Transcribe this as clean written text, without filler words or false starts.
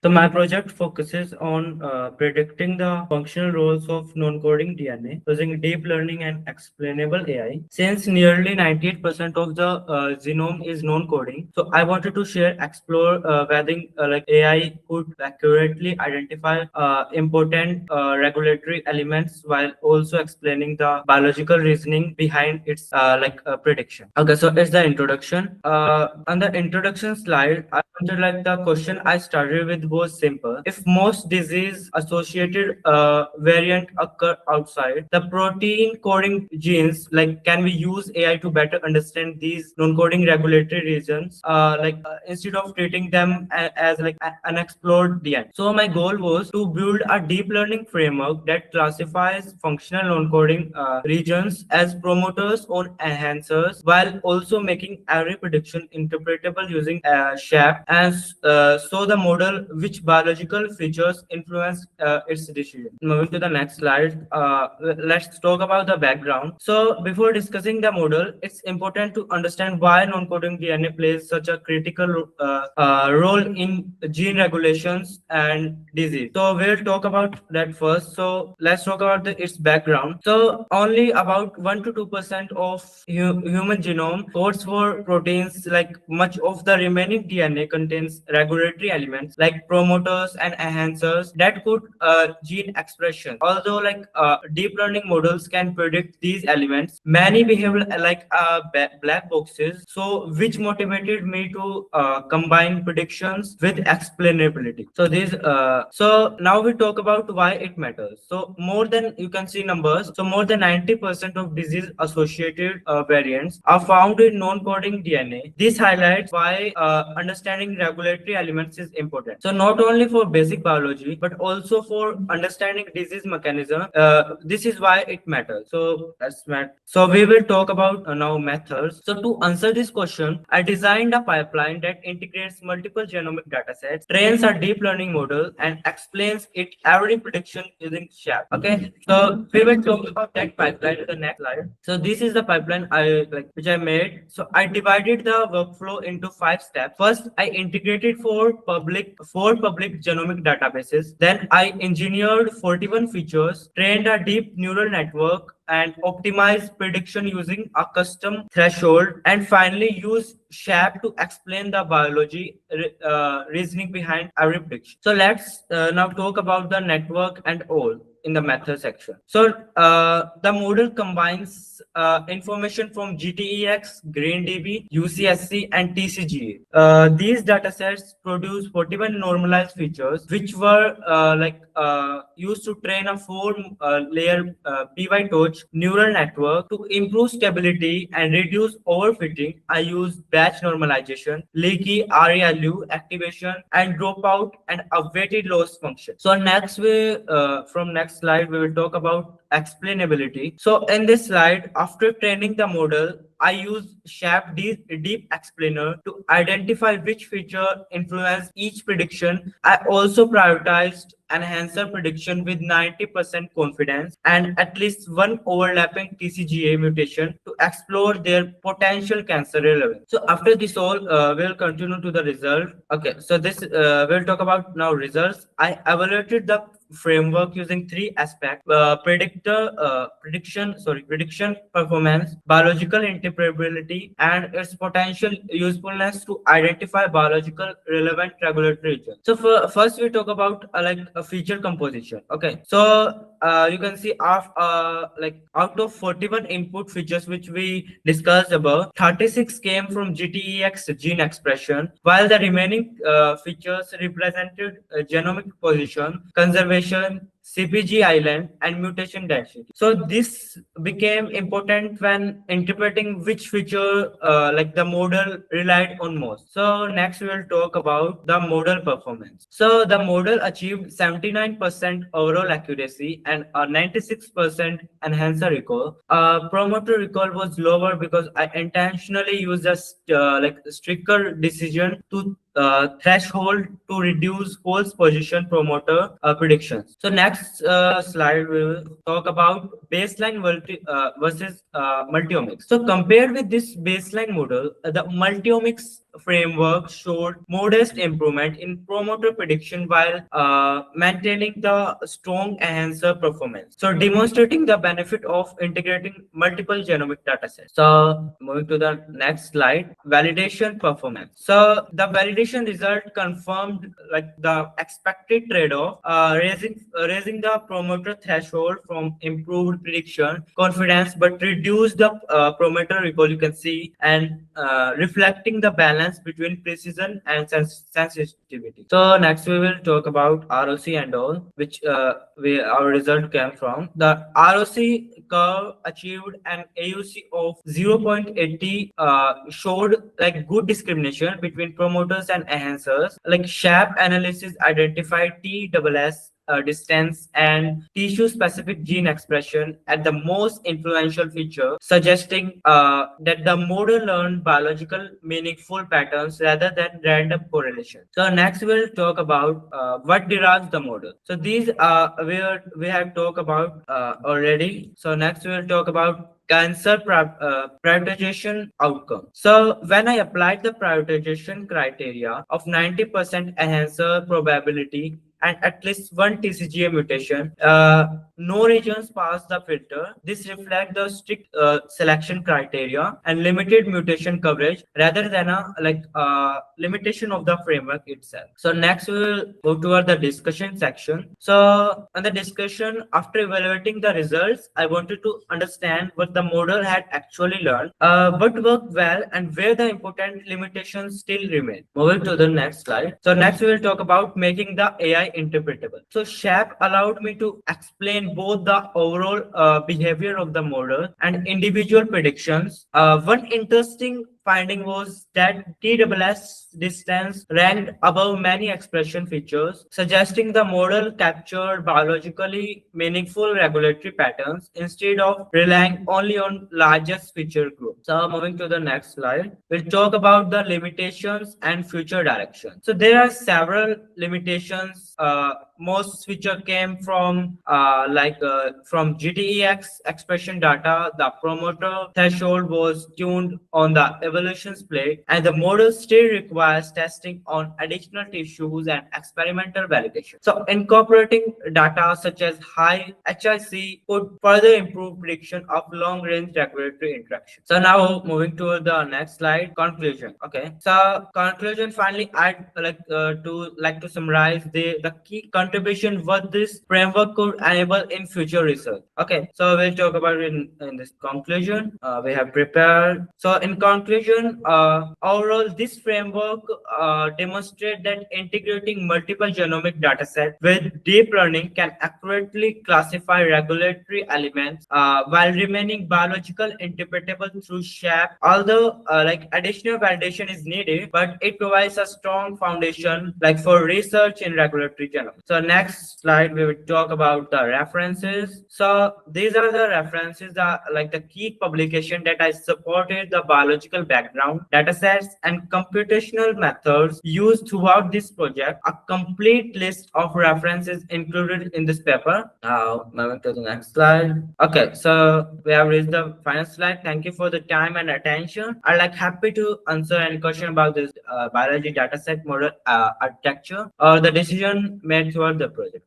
So my project focuses on predicting the functional roles of non-coding DNA using deep learning and explainable AI. Since nearly 98% of the genome is non-coding, so I wanted to explore whether like AI could accurately identify important regulatory elements while also explaining the biological reasoning behind its prediction. Okay, so it's the introduction. On the introduction slide, I wanted like the question I started with was simple. If most disease associated variant occur outside the protein coding genes, like can we use AI to better understand these non-coding regulatory regions, instead of treating them as like unexplored DNA? So my goal was to build a deep learning framework that classifies functional non-coding regions as promoters or enhancers while also making every prediction interpretable using SHAP, and so the model which biological features influence its decision. Moving to the next slide, let's talk about the background. So before discussing the model, it's important to understand why non-coding DNA plays such a critical role in gene regulations and disease. So we'll talk about that first. So let's talk about its background. So only about 1 to 2% of human genome codes for proteins. Like much of the remaining DNA contains regulatory elements like promoters and enhancers that could gene expression. Although deep learning models can predict these elements, many behave like black boxes. So which motivated me to combine predictions with explainability. So now we talk about why it matters. So more than, you can see numbers. So more than 90% of disease associated variants are found in non-coding DNA. This highlights why understanding regulatory elements is important. So not only for basic biology, but also for understanding disease mechanism. This is why it matters. So we will talk about now methods. So to answer this question, I designed a pipeline that integrates multiple genomic datasets, trains a deep learning model, and explains it every prediction using SHAP. Okay, so we will talk about that pipeline in the next slide. So this is the pipeline which I made. So I divided the workflow into 5 steps. First, I integrated four public genomic databases. Then I engineered 41 features, trained a deep neural network, and optimized prediction using a custom threshold, and finally use SHAP to explain the biology reasoning behind every prediction. So let's now talk about the network and all in the method section. So the model combines information from GTEx, GreenDB, UCSC, and TCGA. These datasets produce 41 normalized features, which were used to train a 4-layer PyTorch neural network to improve stability and reduce overfitting. I used batch normalization, leaky ReLU activation, and dropout and awaited loss function. So next from next slide, we will talk about explainability. So in this slide, after training the model, I use SHAP deep explainer to identify which feature influence each prediction. I also prioritized enhancer prediction with 90% confidence and at least one overlapping TCGA mutation to explore their potential cancer relevance. So after this all, we'll continue to the result. Okay, so this we'll talk about now results. I evaluated the framework using 3 aspects: prediction performance, biological interpretability, and its potential usefulness to identify biological relevant regulatory regions. So first we talk about a feature composition. Okay, so you can see out of 41 input features which we discussed above, 36 came from GTEx gene expression, while the remaining features represented genomic position, conservation, CPG island, and mutation density. So this became important when interpreting which feature the model relied on most. So next we will talk about the model performance. So the model achieved 79% overall accuracy and a 96% enhancer recall. Promoter recall was lower because I intentionally used a stricter decision to threshold to reduce false position promoter predictions. So next slide we will talk about baseline versus multiomics. So compared with this baseline model, the multiomics framework showed modest improvement in promoter prediction while maintaining the strong enhancer performance. So demonstrating the benefit of integrating multiple genomic datasets. So moving to the next slide, validation performance. So the validation result confirmed like the expected trade-off, raising the promoter threshold from improved prediction confidence, but reduce the promoter recall, you can see, and reflecting the balance between precision and sensitivity. So next we will talk about ROC and all, which our result came from. The ROC curve achieved an AUC of 0.80, showed like good discrimination between promoters and enhancers. Like SHAP analysis identified TSS distance and tissue specific gene expression at the most influential feature, suggesting that the model learned biological meaningful patterns rather than random correlation. So next we'll talk about what derives the model. So these we have talked about already. So next we'll talk about cancer prioritization outcome. So when I applied the prioritization criteria of 90% enhancer probability and at least one TCGA mutation, no regions pass the filter. This reflects the strict selection criteria and limited mutation coverage rather than a limitation of the framework itself. So next we will move toward the discussion section. So on the discussion, after evaluating the results, I wanted to understand what the model had actually learned, what worked well, and where the important limitations still remain. Moving to the next slide. So next we will talk about making the AI interpretable. So SHAP allowed me to explain both the overall behavior of the model and individual predictions. One interesting finding was that TSS distance ranked above many expression features, suggesting the model captured biologically meaningful regulatory patterns instead of relying only on largest feature group. So moving to the next slide, we'll talk about the limitations and future direction. So there are several limitations. Most feature came from from GTEx expression data. The promoter threshold was tuned on the evolution split, and the model still requires testing on additional tissues and experimental validation. So incorporating data such as high HIC could further improve prediction of long-range regulatory interaction. So now moving to the next slide, conclusion. Okay, so conclusion finally I'd like to summarize the key contribution what this framework could enable in future research. Okay, so we'll talk about it in this conclusion we have prepared. So in conclusion, overall this framework demonstrate that integrating multiple genomic datasets with deep learning can accurately classify regulatory elements while remaining biological interpretable through SHAP. Although additional validation is needed, but it provides a strong foundation for research in regulatory genomics. So next slide we will talk about the references. So these are the references that the key publication that I supported the biological background, datasets, and computational methods used throughout this project. A complete list of references included in this paper. Now moving to the next slide. Okay, so we have reached the final slide. Thank you for the time and attention. I'm happy to answer any question about this biology dataset model architecture or the decision made throughout the project.